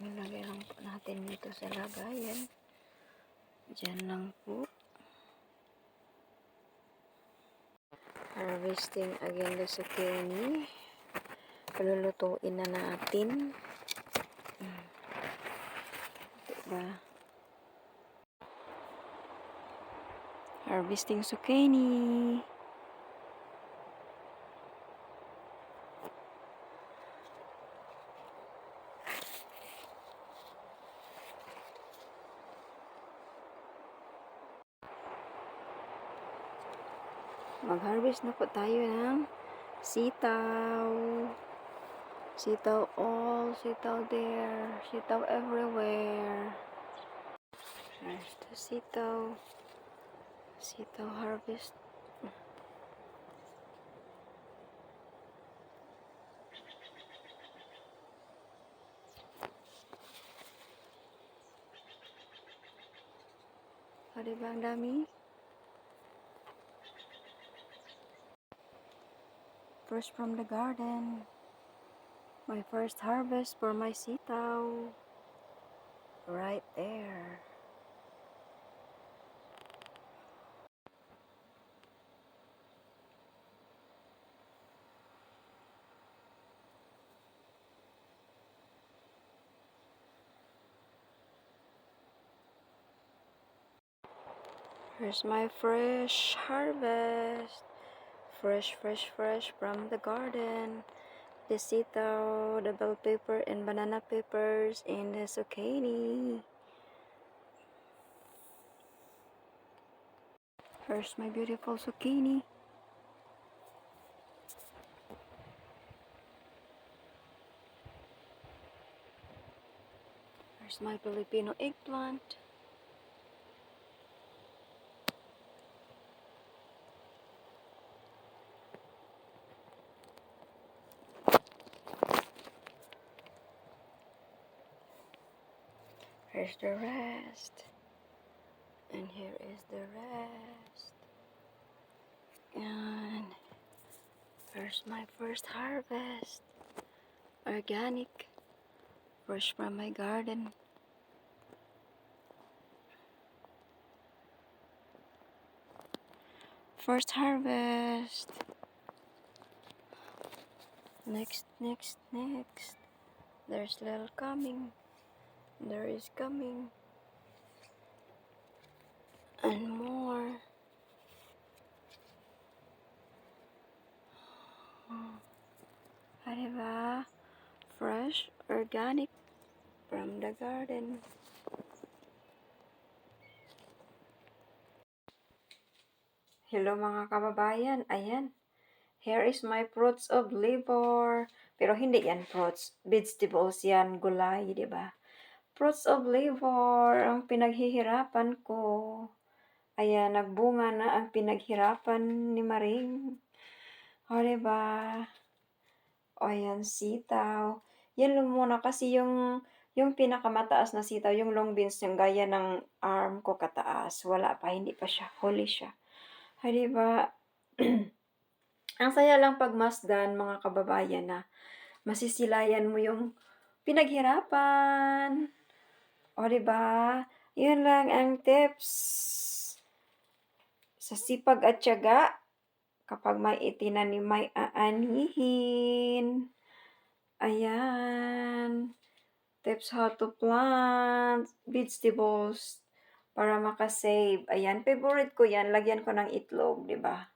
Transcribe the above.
Ilagay lang po natin dito sa lagayan. Diyan lang po. Harvesting again the zucchini. Palulutuin na natin. Diba? Harvesting zucchini. Mag-harvest na po tayo ng sitaw. Sitaw all, sitaw there, sitaw everywhere. There's the sitaw. Sitaw harvest. O, diba ang dami? Fresh from the garden. My first harvest for my sitaw. Right there. Here's my fresh harvest. Fresh from the garden. The sitaw, the bell pepper, and banana peppers, and the zucchini. Here's my beautiful zucchini. Here's my Filipino eggplant. Here's the rest. And here is the rest. And here's my first harvest. Organic. Fresh from my garden. First harvest. Next. There's little coming. There is coming. And more. Diba? Fresh, organic from the garden. Hello mga kababayan, ayan. Here is my fruits of labor. Pero hindi yan fruits, vegetables yan, gulay, di ba? Fruits of labor, ang pinaghihirapan ko. Ayan, nagbunga na ang pinaghirapan ni Maring. O, di ba? O, ayan, sitaw. Yan lang muna kasi yung pinakamataas na sitaw, yung long beans, yung gaya ng arm ko kataas. Wala pa, hindi pa siya, huli siya. O, di ba? Ang saya lang pagmasdan, mga kababayan, na masisilayan mo yung pinaghirapan. O, diba? Yun lang ang tips. Sa sipag at tiyaga, kapag may itinanim, may aanihin. Ayan. Tips how to plant vegetables para makasave. Ayan, favorite ko yan. Lagyan ko ng itlog, diba?